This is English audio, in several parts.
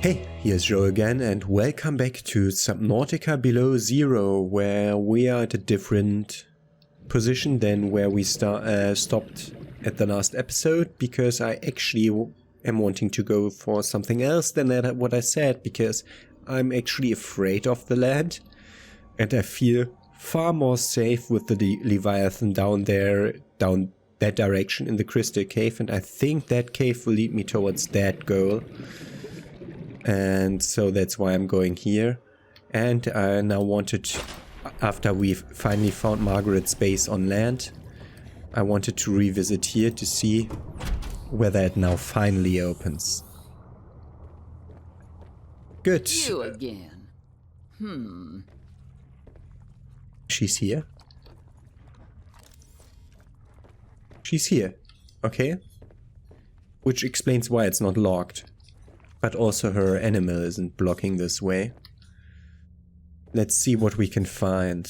Hey, here's Joe again and welcome back to Subnautica Below Zero, where we are at a different position than where we stopped at the last episode, because I actually am wanting to go for something else than what I said, because I'm actually afraid of the land and I feel far more safe with the Leviathan down there, down that direction in the Crystal Cave, and I think that cave will lead me towards that goal. And so that's why I'm going here. And I now wanted, after we've finally found Margarets Base on land, I wanted to revisit here to see whether it now finally opens. Good. You again. She's here. She's here. Okay. Which explains why it's not locked. But also her animal isn't blocking this way. Let's see what we can find.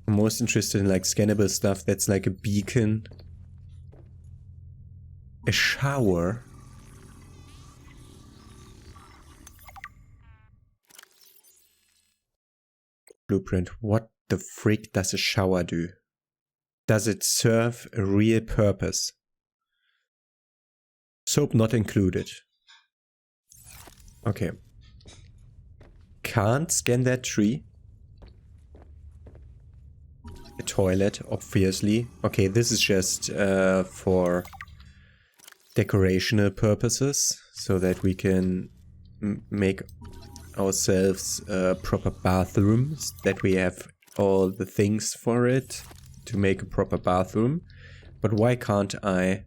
I'm most interested in like scannable stuff that's like a beacon. A shower. Blueprint. What the frick does a shower do? Does it serve a real purpose? Soap not included. Okay. Can't scan that tree. A toilet, obviously. Okay, this is just for decorational purposes, so that we can make ourselves proper bathrooms, that we have all the things for it to make a proper bathroom. But why can't I?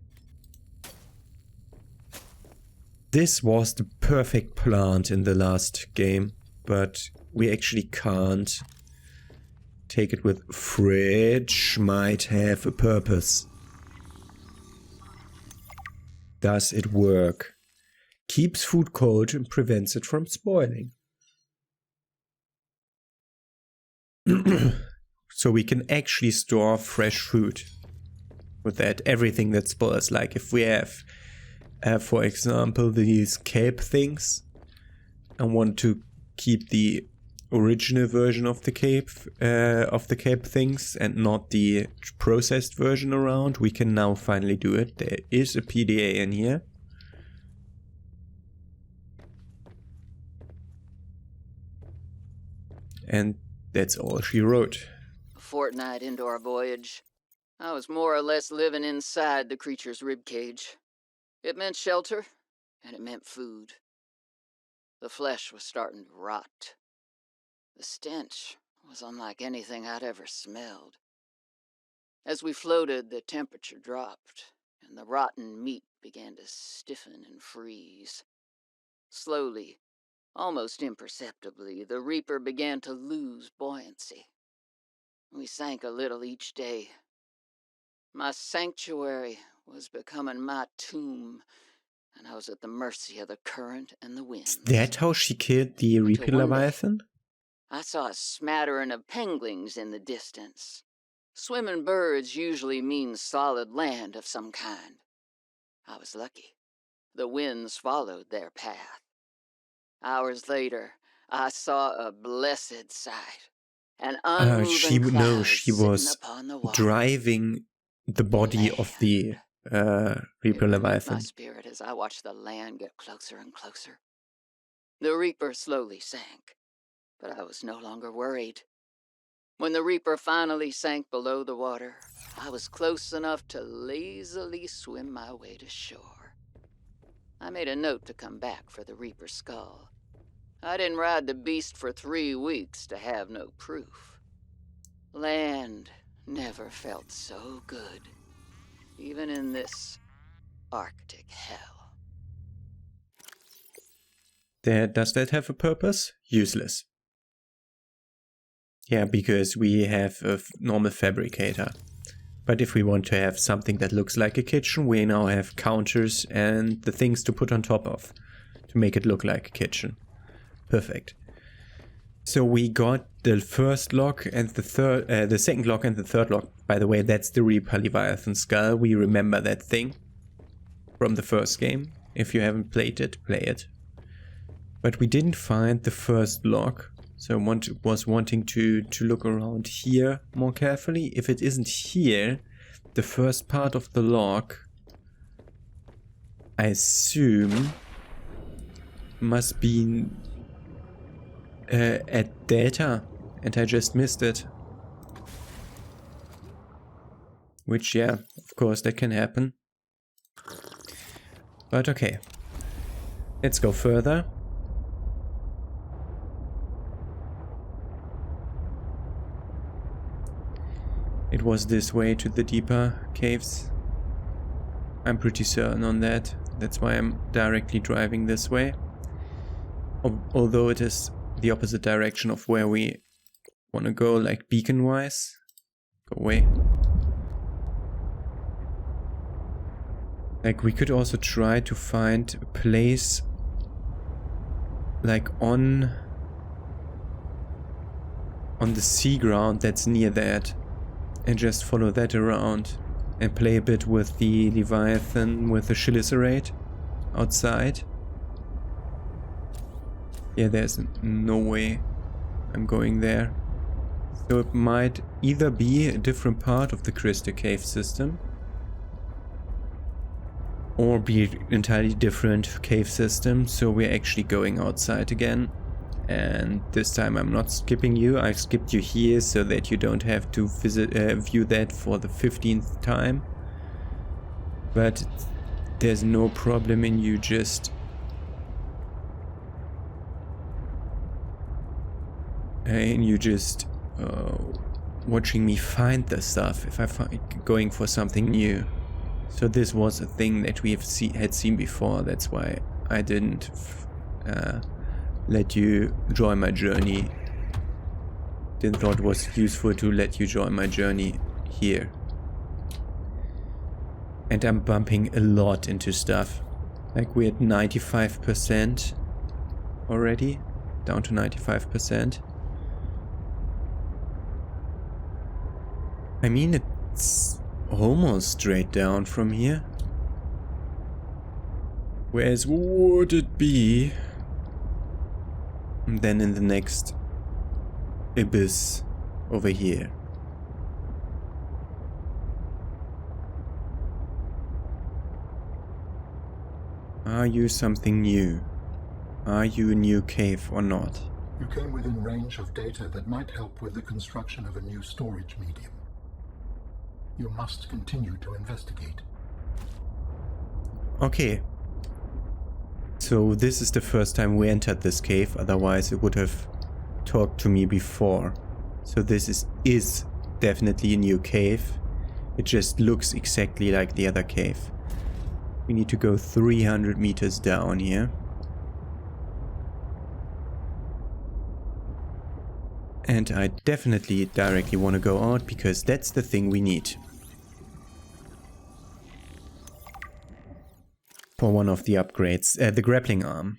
This was the perfect plant in the last game, but we actually can't take it with fridge. Might have a purpose. Does it work? Keeps food cold and prevents it from spoiling. So we can actually store fresh food with that. Everything that spoils, like if we have for example, these kelp things. I want to keep the original version of the kelp things and not the processed version around. We can now finally do it. There is a PDA in here. And that's all she wrote. A fortnight into our voyage, I was more or less living inside the creature's ribcage. It meant shelter, and it meant food. The flesh was starting to rot. The stench was unlike anything I'd ever smelled. As we floated, the temperature dropped, and the rotten meat began to stiffen and freeze. Slowly, almost imperceptibly, the Reaper began to lose buoyancy. We sank a little each day. My sanctuary was becoming my tomb, and I was at the mercy of the current and the wind. Is that how she killed the Reaper Leviathan? I saw a smattering of penguins in the distance. Swimming birds usually mean solid land of some kind. I was lucky. The winds followed their path. Hours later, I saw a blessed sight. An unmoving cloud she sitting was upon the water. driving the body of the Reaper Leviathan. My spirit as I watched the land get closer and closer. The Reaper slowly sank, but I was no longer worried. When the Reaper finally sank below the water, I was close enough to lazily swim my way to shore. I made a note to come back for the Reaper's skull. I didn't ride the beast for 3 weeks to have no proof. Land never felt so good, even in this Arctic hell. Does that have a purpose? Useless. Yeah, because we have a normal fabricator. But if we want to have something that looks like a kitchen, we now have counters and the things to put on top of to make it look like a kitchen. Perfect. So we got the first lock and the second lock and the third lock. By the way, that's the Reaper Leviathan skull. We remember that thing from the first game. If you haven't played it, play it. But we didn't find the first log. So I was wanting to look around here more carefully. If it isn't here, the first part of the log, I assume, must be at data, and I just missed it. Which, yeah, of course that can happen. But okay, let's go further. It was this way to the deeper caves. I'm pretty certain on that. That's why I'm directly driving this way. Although it is the opposite direction of where we want to go, like beacon-wise. Go away. Like, we could also try to find a place like on the sea ground that's near that, and just follow that around and play a bit with the Leviathan with the Chelicerate outside. Yeah, there's no way I'm going there. So it might either be a different part of the Crystal Cave system, or be an entirely different cave system, so we're actually going outside again. And this time I'm not skipping you, I've skipped you here so that you don't have to view that for the 15th time. But there's no problem in you just watching me find the stuff if I'm going for something new. So this was a thing that we have had seen before. That's why I didn't let you join my journey. Didn't thought it was useful to let you join my journey here. And I'm bumping a lot into stuff. Like we're at 95% already. Down to 95%. I mean, it's almost straight down from here. Whereas would it be then in the next abyss over here? Are you something new? Are you a new cave or not? You came within range of data that might help with the construction of a new storage medium. You must continue to investigate. Okay. So this is the first time we entered this cave, otherwise it would have talked to me before. So this is definitely a new cave. It just looks exactly like the other cave. We need to go 300 meters down here. And I definitely directly want to go out because that's the thing we need. For one of the upgrades, the Grappling Arm.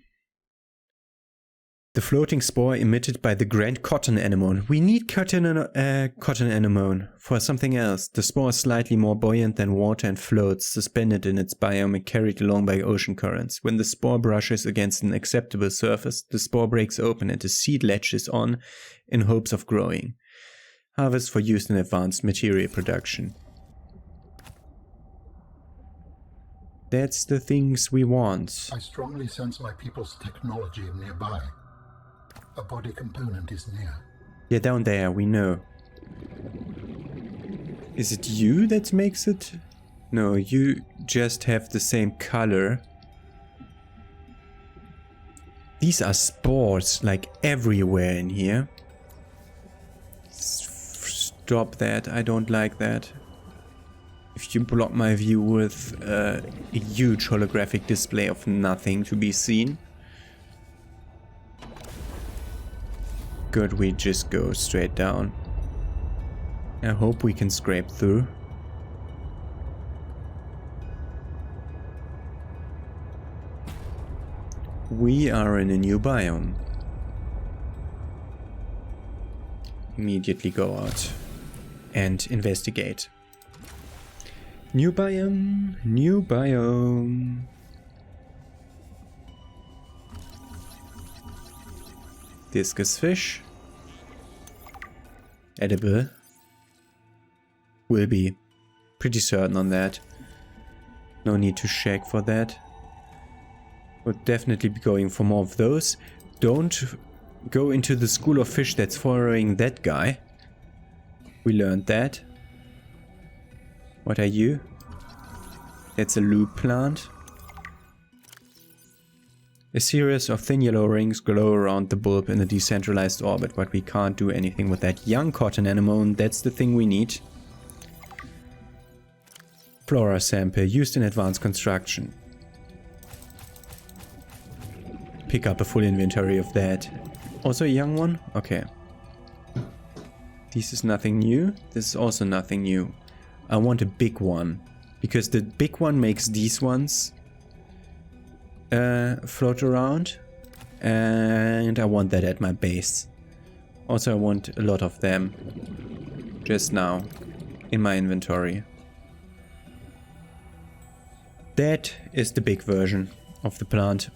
The floating spore emitted by the Grand Cotton Anemone. We need cotton anemone for something else. The spore is slightly more buoyant than water and floats, suspended in its biome and carried along by ocean currents. When the spore brushes against an acceptable surface, the spore breaks open and the seed latches on in hopes of growing. Harvest for use in advanced material production. That's the things we want. I strongly sense my people's technology nearby. A body component is near. Yeah, down there, we know. Is it you that makes it? No, you just have the same color. These are spores, like everywhere in here. Stop that, I don't like that. If you block my view with a huge holographic display of nothing to be seen. Good, we just go straight down. I hope we can scrape through. We are in a new biome. Immediately go out and investigate. New biome, new biome. Discus fish. Edible. Will be. Pretty certain on that. No need to check for that. We'll definitely be going for more of those. Don't go into the school of fish that's following that guy. We learned that. What are you? That's a loop plant. A series of thin yellow rings glow around the bulb in a decentralized orbit, but we can't do anything with that. Young cotton anemone, that's the thing we need. Flora sample, used in advanced construction. Pick up a full inventory of that. Also a young one? Okay. This is nothing new. This is also nothing new. I want a big one. Because the big one makes these ones float around. And I want that at my base. Also I want a lot of them. Just now. In my inventory. That is the big version of the plant.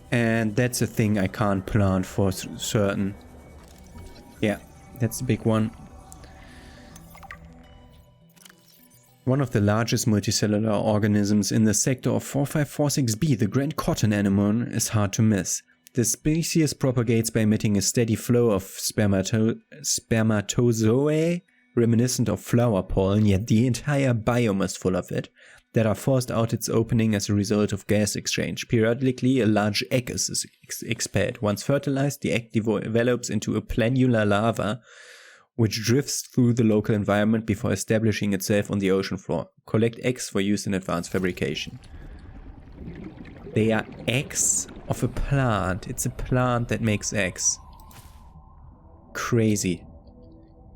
And that's a thing I can't plant for certain. Yeah, that's the big one. One of the largest multicellular organisms in the sector of 4546b, the Grand Cotton Anemone, is hard to miss. The species propagates by emitting a steady flow of spermatozoa, reminiscent of flower pollen, yet the entire biome is full of it, that are forced out its opening as a result of gas exchange. Periodically, a large egg is expelled. Once fertilized, the egg develops into a planular larva, which drifts through the local environment before establishing itself on the ocean floor. Collect eggs for use in advanced fabrication. They are eggs of a plant. It's a plant that makes eggs. Crazy.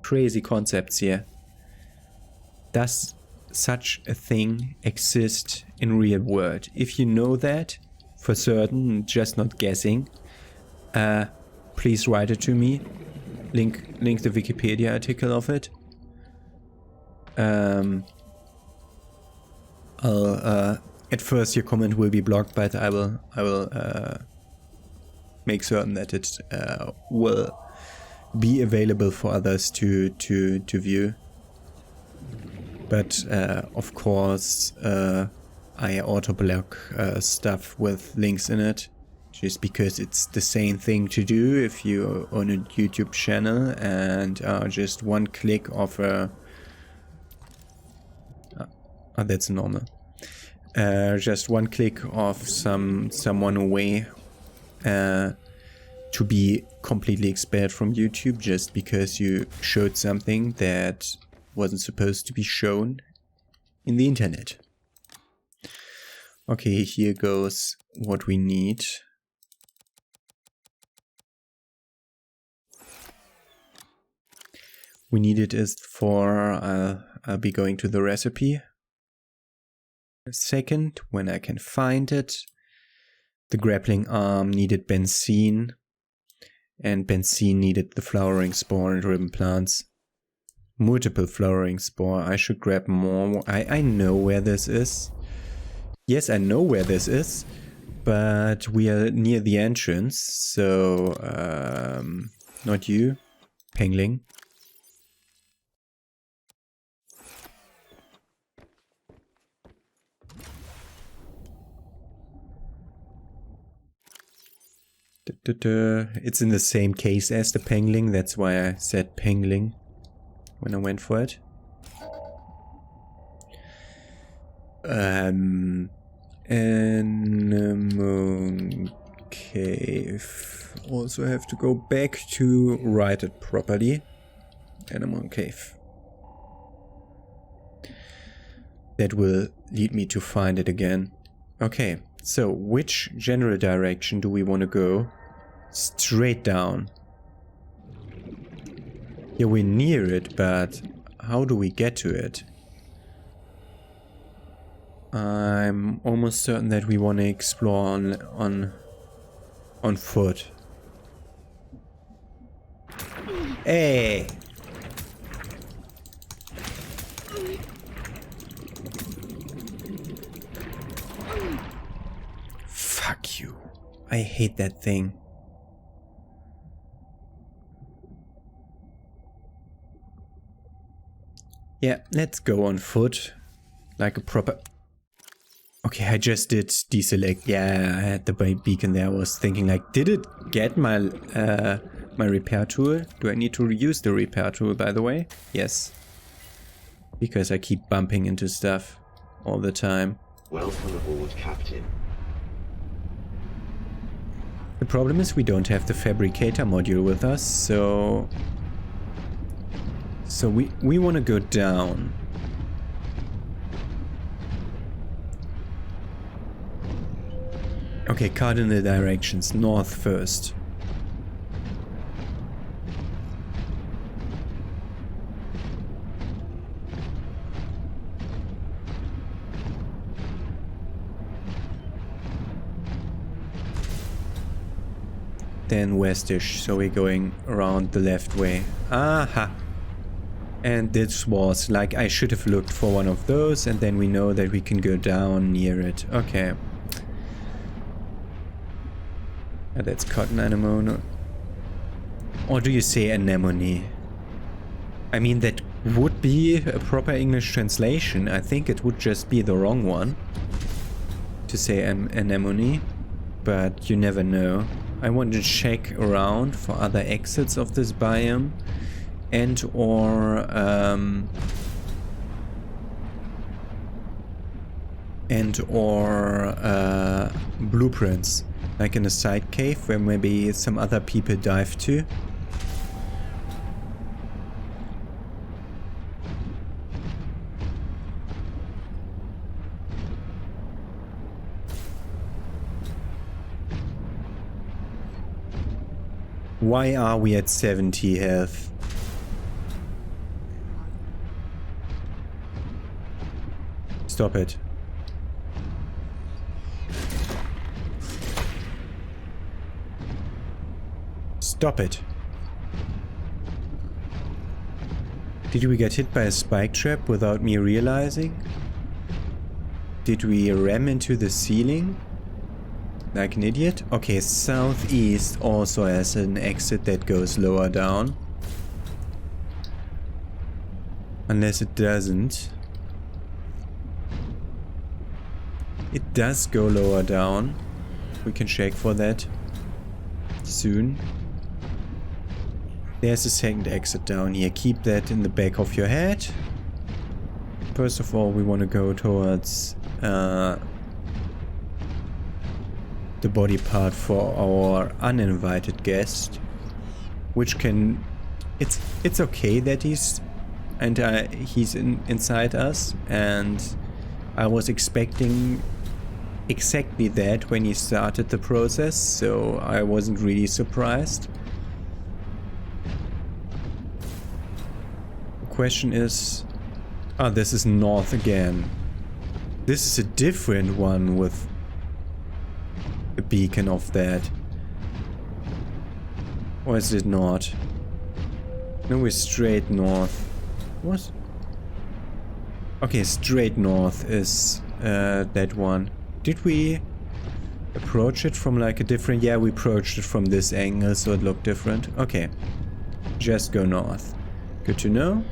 Crazy concepts here. Does such a thing exist in real world? If you know that for certain, just not guessing, please write it to me. Link the Wikipedia article of it. At first your comment will be blocked, but I will make certain that it will be available for others to view. But of course I auto-block stuff with links in it, just because it's the same thing to do if you own a YouTube channel and just one click of a... Oh, that's normal. Just one click of someone away to be completely expelled from YouTube just because you showed something that wasn't supposed to be shown in the internet. Okay, here goes what we need. We need it is for, I'll be going to the recipe. A second, when I can find it. The grappling arm needed benzene, and benzene needed the flowering spore and ribbon plants. Multiple flowering spore. I should grab more. I know where this is. Yes, I know where this is, but we are near the entrance, so not you, Pengling. It's in the same case as the Pengling, that's why I said Pengling when I went for it. Anemone Cave. Also have to go back to write it properly. Anemone Cave. That will lead me to find it again. Okay, so which general direction do we want to go? Straight down. Yeah, we're near it, but how do we get to it? I'm almost certain that we want to explore on foot. Hey! Fuck you. I hate that thing. Yeah, let's go on foot. Like a proper... Okay, I just did deselect. Yeah, I had the beacon there. I was thinking like, did it get my my repair tool? Do I need to reuse the repair tool, by the way? Yes. Because I keep bumping into stuff all the time. Welcome aboard, Captain. The problem is we don't have the fabricator module with us, so we want to go down. Okay, cardinal directions. North first. Then westish, so we're going around the left way. Aha! And this was like, I should have looked for one of those, and then we know that we can go down near it. Okay. That's cotton anemone. Or do you say anemone? I mean, that would be a proper English translation. I think it would just be the wrong one to say anemone, but you never know. I want to check around for other exits of this biome and or blueprints, like in a side cave where maybe some other people dive to. Why are we at 70 health? Stop it. Stop it. Did we get hit by a spike trap without me realizing? Did we ram into the ceiling? Like an idiot? Okay, southeast also has an exit that goes lower down. Unless it doesn't. It does go lower down. We can check for that soon. There's a second exit down here. Keep that in the back of your head. First of all, we want to go towards the body part for our uninvited guest, which can... It's okay that he's inside us, and I was expecting exactly that when he started the process, so I wasn't really surprised. The question is... Ah, this is north again. This is a different one with a beacon of that. Or is it not? No, we're straight north. What? Okay, straight north is that one. Did we approach it from like a different... Yeah, we approached it from this angle, so it looked different. Okay. Just go north. Good to know.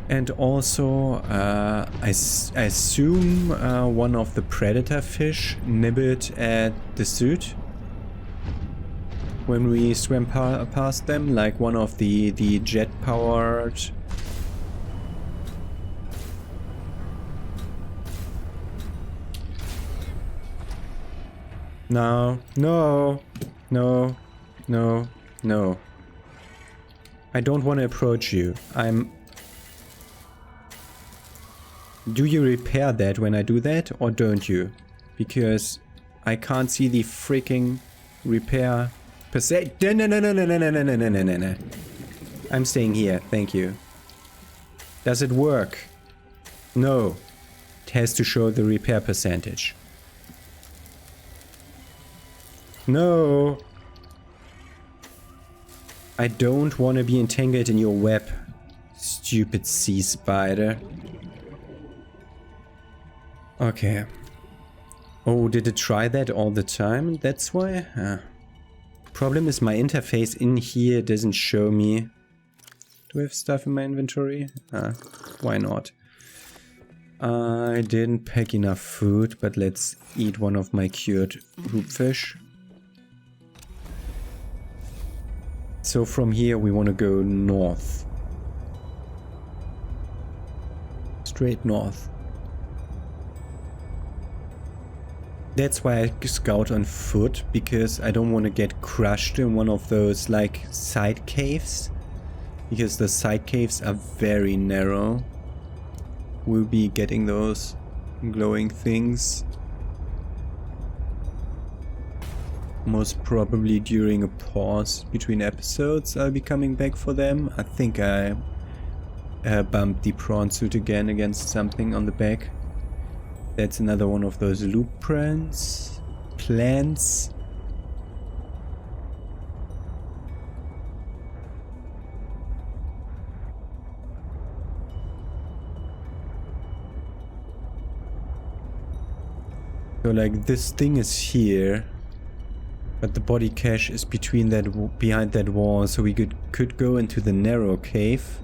And also, I assume one of the predator fish nibbled at the suit when we swam past them, like one of the jet-powered... No, no, no, no, no. I don't want to approach you. Do you repair that when I do that, or don't you? Because I can't see the freaking repair percent. No, no, no, no, no, no, no, no, no, no, no, no. I'm staying here, thank you. Does it work? No. It has to show the repair percentage. No. I don't want to be entangled in your web, stupid sea spider. Okay. Oh, did it try that all the time? That's why? Problem is my interface in here doesn't show me Do we have stuff in my inventory? Why not? I didn't pack enough food, but let's eat one of my cured hoopfish. So from here we want to go north. Straight north. That's why I scout on foot, because I don't want to get crushed in one of those like side caves. Because the side caves are very narrow. We'll be getting those glowing things. Most probably during a pause between episodes I'll be coming back for them. I think I bumped the prawn suit again against something on the back. That's another one of those loop plants. So like this thing is here, but the body cache is between that behind that wall, so we could go into the narrow cave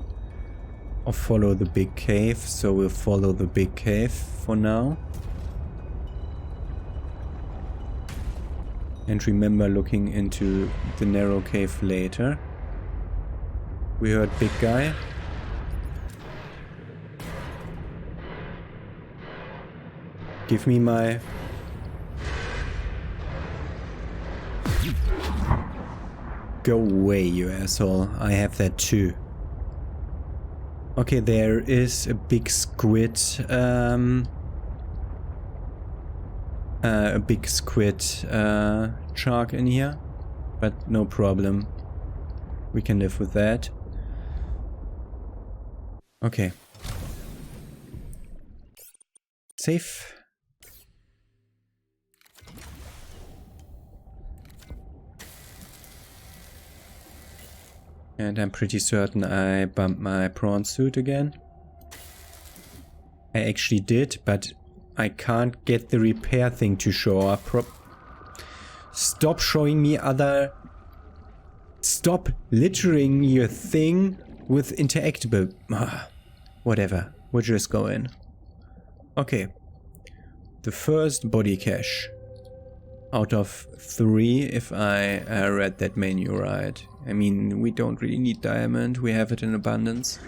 or follow the big cave. So we'll follow the big cave for now. And remember looking into the narrow cave later. We heard big guy. Give me my... Go away, you asshole. I have that too. Okay, there is a big squid. A big squid shark in here. But no problem. We can live with that. Okay. Safe. And I'm pretty certain I bumped my prawn suit again. I actually did, but I can't get the repair thing to show up. Stop showing me other... Stop littering your thing with interactable... Whatever, we'll just go in. Okay. The first body cache. Out of 3, if I read that menu right. I mean, we don't really need diamond, we have it in abundance.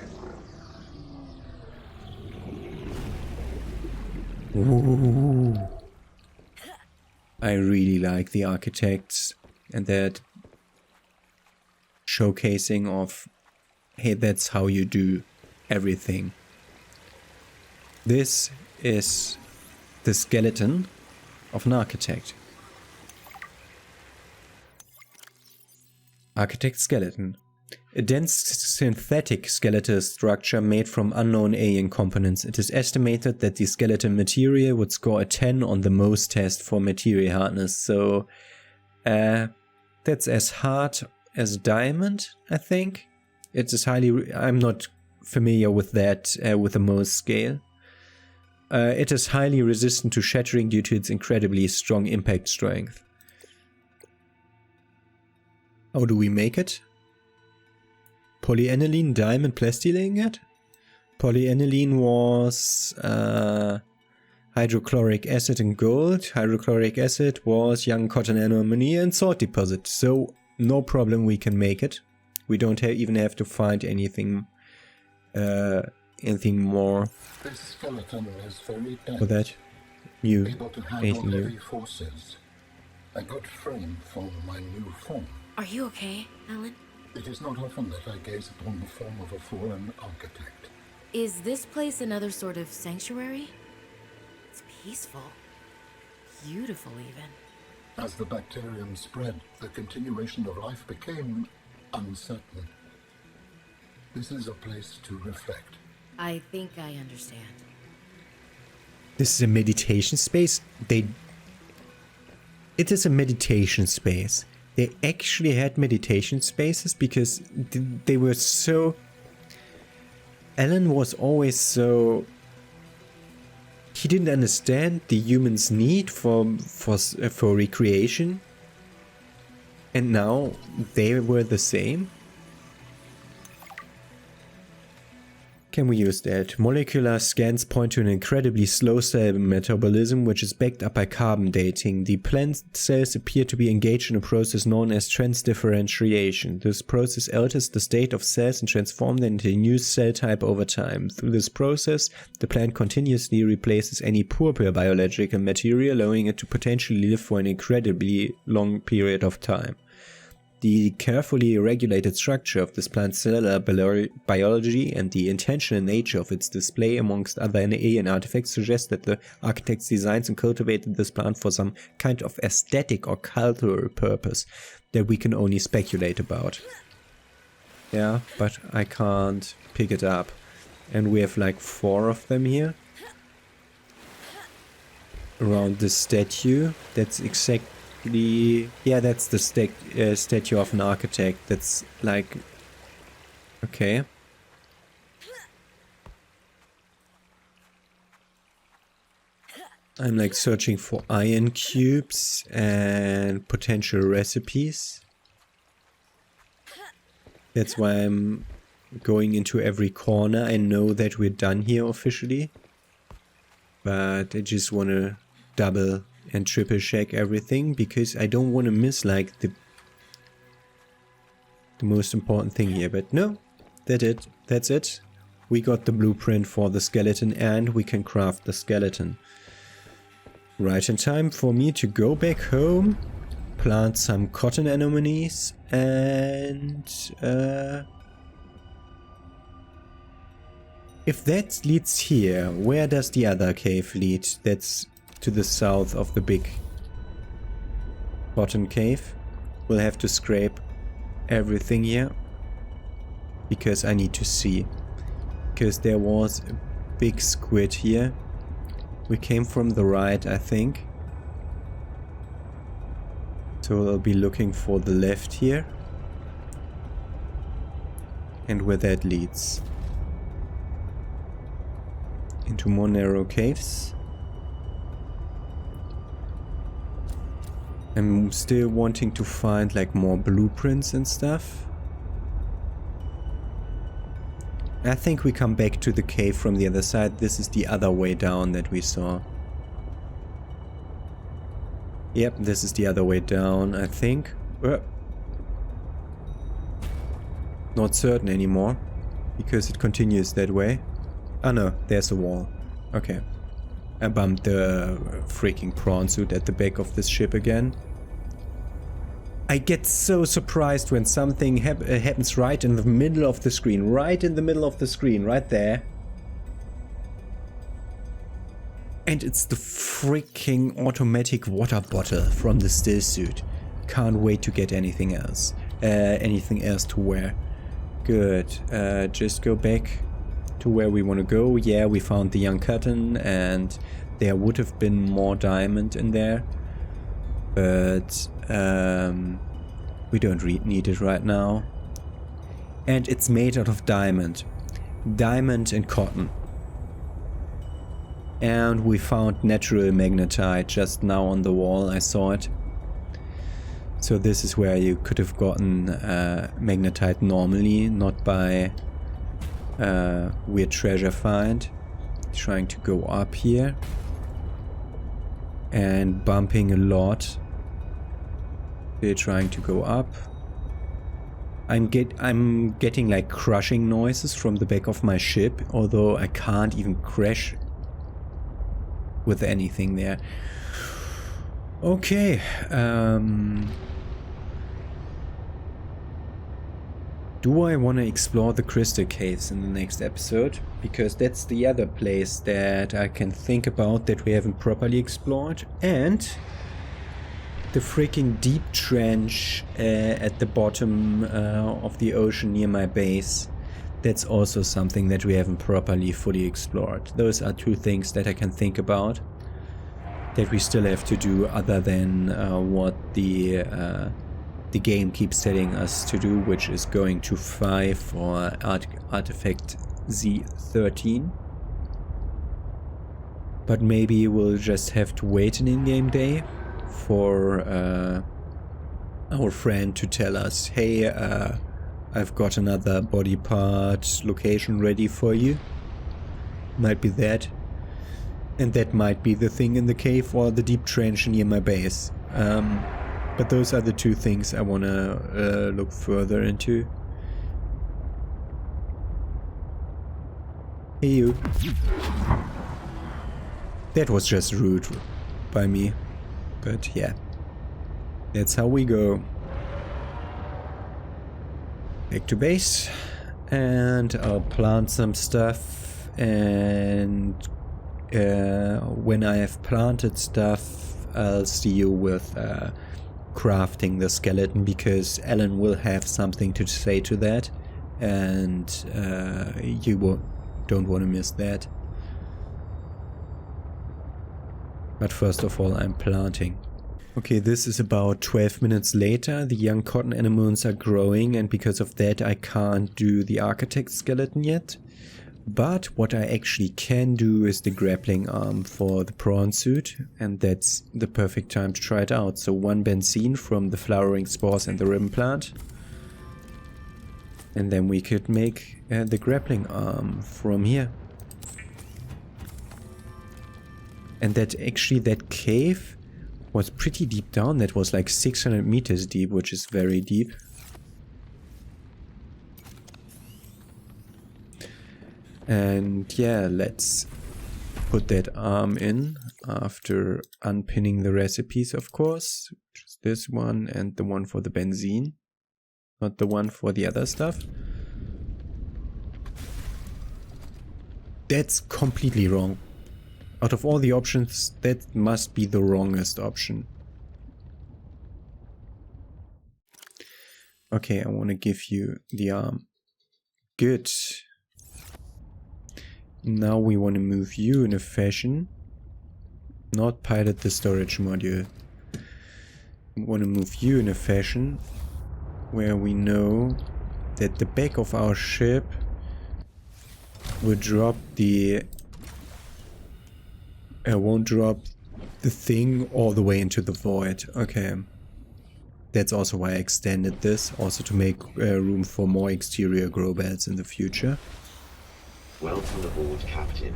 Ooh. I really like the architects and that showcasing of, hey, that's how you do everything. This is the skeleton of an architect. Architect skeleton. A dense synthetic skeletal structure made from unknown alien components. It is estimated that the skeleton material would score a 10 on the MOS test for material hardness. So that's as hard as diamond, I think. It is highly... I'm not familiar with that, with the MOS scale. It is highly resistant to shattering due to its incredibly strong impact strength. How do we make it? Polyaniline diamond plastiline it? Polyaniline was hydrochloric acid and gold. Hydrochloric acid was young cotton antimony and salt deposit. So no problem, we can make it. We don't even have to find anything more. This skeleton is very dense. For that, new, able to handle anything new. heavy forces. A good frame for my new form. Are you okay, Alan? It is not often that I gaze upon the form of a fallen architect. Is this place another sort of sanctuary? It's peaceful. Beautiful, even. As the bacterium spread, the continuation of life became uncertain. This is a place to reflect. I think I understand. This is a meditation space? It is a meditation space. They actually had meditation spaces because they were so... Alan was always so... He didn't understand the human's need for recreation. And now they were the same. Can we use that? Molecular scans point to an incredibly slow cell metabolism which is backed up by carbon dating. The plant cells appear to be engaged in a process known as transdifferentiation. This process alters the state of cells and transforms them into a new cell type over time. Through this process, the plant continuously replaces any poor biological material, allowing it to potentially live for an incredibly long period of time. The carefully regulated structure of this plant's cellular biology and the intentional nature of its display amongst other alien artifacts suggest that the architects designed and cultivated this plant for some kind of aesthetic or cultural purpose that we can only speculate about. Yeah, but I can't pick it up. And we have like 4 of them here. Around this statue. That's exactly... yeah, that's the statue of an architect. That's like... okay. I'm like searching for iron cubes and potential recipes. That's why I'm going into every corner. I know that we're done here officially. But I just want to double and triple check everything because I don't want to miss like the most important thing here. But no, that's it. We got the blueprint for the skeleton and we can craft the skeleton. Right in time for me to go back home, plant some cotton anemones and if that leads here, where does the other cave lead? That's to the south of the big bottom cave. We'll have to scrape everything here because I need to see. Because there was a big squid here. We came from the right, I think. So I'll be looking for the left here. And where that leads. Into more narrow caves. I'm still wanting to find like more blueprints and stuff. I think we come back to the cave from the other side. This is the other way down that we saw. Yep, this is the other way down, I think. Not certain anymore, because it continues that way. Oh no, there's a wall. Okay. I bumped the freaking prawn suit at the back of this ship again. I get so surprised when something happens right in the middle of the screen. Right in the middle of the screen, right there. And it's the freaking automatic water bottle from the still suit. Can't wait to get anything else. Anything else to wear. Good. Just go back to where we want to go. Yeah, we found the young cotton and there would have been more diamond in there. But we don't need it right now. And it's made out of diamond. Diamond and cotton. And we found natural magnetite just now on the wall. I saw it. So this is where you could have gotten magnetite normally, not by weird treasure find. Trying to go up here. And bumping a lot. They're trying to go up. I'm getting like crushing noises from the back of my ship, although I can't even crash with anything there. Okay. Do I want to explore the crystal caves in the next episode? Because that's the other place that I can think about that we haven't properly explored. And the freaking deep trench at the bottom of the ocean near my base. That's also something that we haven't properly fully explored. Those are 2 things that I can think about that we still have to do, other than what the game keeps telling us to do, which is going to 5 for artifact Z13. But maybe we'll just have to wait an in-game day for our friend to tell us, hey, I've got another body part location ready for you. Might be that. And that might be the thing in the cave or the deep trench near my base. But those are the two things I want to look further into. Hey you. That was just rude by me. But yeah. That's how we go. Back to base. And I'll plant some stuff. And when I have planted stuff, I'll see you with crafting the skeleton, because Alan will have something to say to that. And you don't want to miss that. But first of all, I'm planting. Okay, this is about 12 minutes later. The young cotton anemones are growing, and because of that I can't do the architect skeleton yet. But what I actually can do is the grappling arm for the prawn suit, and that's the perfect time to try it out. So 1 benzene from the flowering spores and the ribbon plant. And then we could make the grappling arm from here. And that cave was pretty deep down. That was like 600 meters deep, which is very deep. And yeah, let's put that arm in after unpinning the recipes, of course. Just this one and the one for the benzene, not the one for the other stuff. That's completely wrong. Out of all the options, that must be the wrongest option. Okay, I want to give you the arm. Good. Now we want to move you in a fashion. Not pilot the storage module. We want to move you in a fashion where we know that the back of our ship will drop the... won't drop the thing all the way into the void. Okay. That's also why I extended this, also to make room for more exterior grow beds in the future. Welcome aboard, Captain.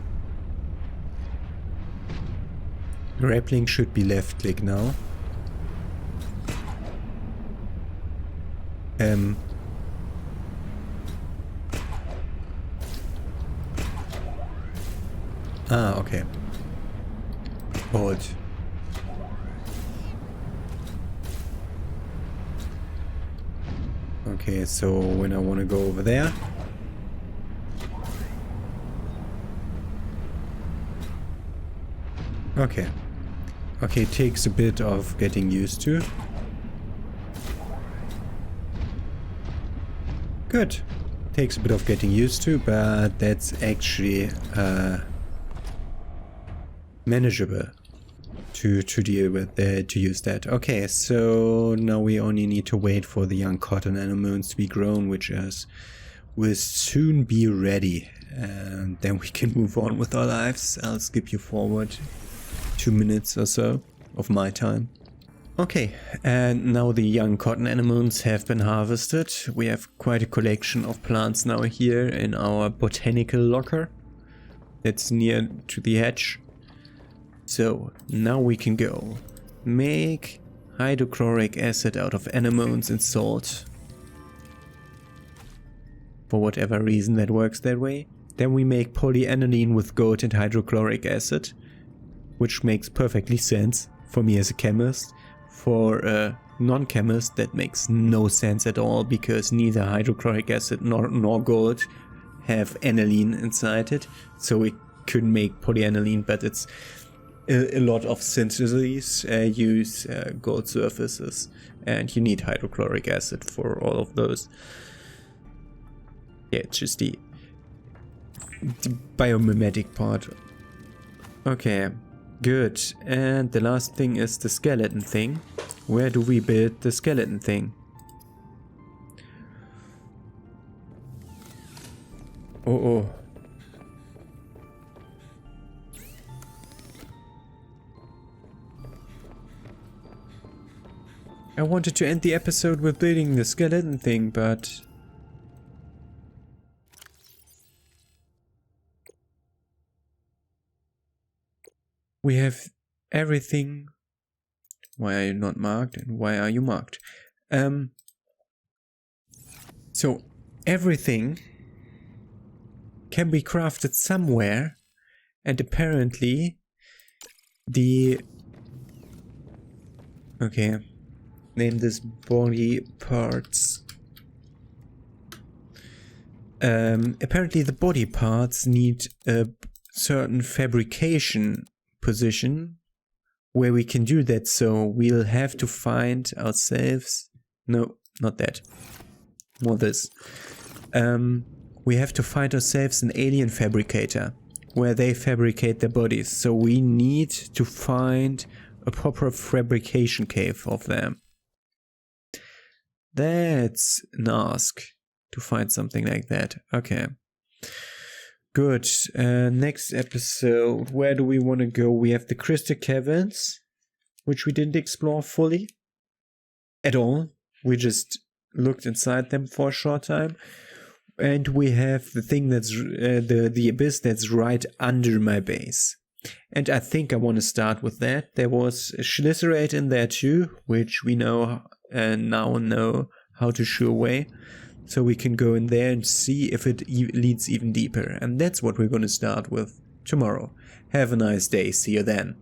Grappling should be left click now. Okay. Hold. Okay, so when I want to go over there. Okay. Okay, takes a bit of getting used to. Good. Takes a bit of getting used to, but that's actually manageable to deal with, to use that. Okay, so now we only need to wait for the young cotton anemones to be grown, which will soon be ready. And then we can move on with our lives. I'll skip you forward 2 minutes or so of my time. Okay, and now the young cotton anemones have been harvested. We have quite a collection of plants now here in our botanical locker that's near to the hatch. So now we can go make hydrochloric acid out of anemones and salt. For whatever reason that works that way. Then we make polyaniline with gold and hydrochloric acid, which makes perfectly sense for me as a chemist. For a non-chemist, that makes no sense at all, because neither hydrochloric acid nor gold have aniline inside it. So we could make polyaniline, but it's a lot of syntheses use gold surfaces, and you need hydrochloric acid for all of those. Yeah, it's just the biomimetic part. Okay. Good, and the last thing is the skeleton thing. Where do we build the skeleton thing? Oh. I wanted to end the episode with building the skeleton thing, but We have everything. Why are you not marked and why are you marked? So everything can be crafted somewhere, and apparently okay, name this body parts. Apparently the body parts need a certain fabrication position where we can do that, so we'll have to find ourselves, no, not that, more this. We have to find ourselves an alien fabricator where they fabricate their bodies, so we need to find a proper fabrication cave of them. That's an ask to find something like that. Okay. Good. Next episode, where do we want to go? We have the Crystal Caverns, which we didn't explore fully at all. We just looked inside them for a short time. And we have the thing that's the abyss that's right under my base. And I think I want to start with that. There was a Schlisserate in there too, which we now know how to shoo away. So we can go in there and see if it leads even deeper. And that's what we're going to start with tomorrow. Have a nice day. See you then.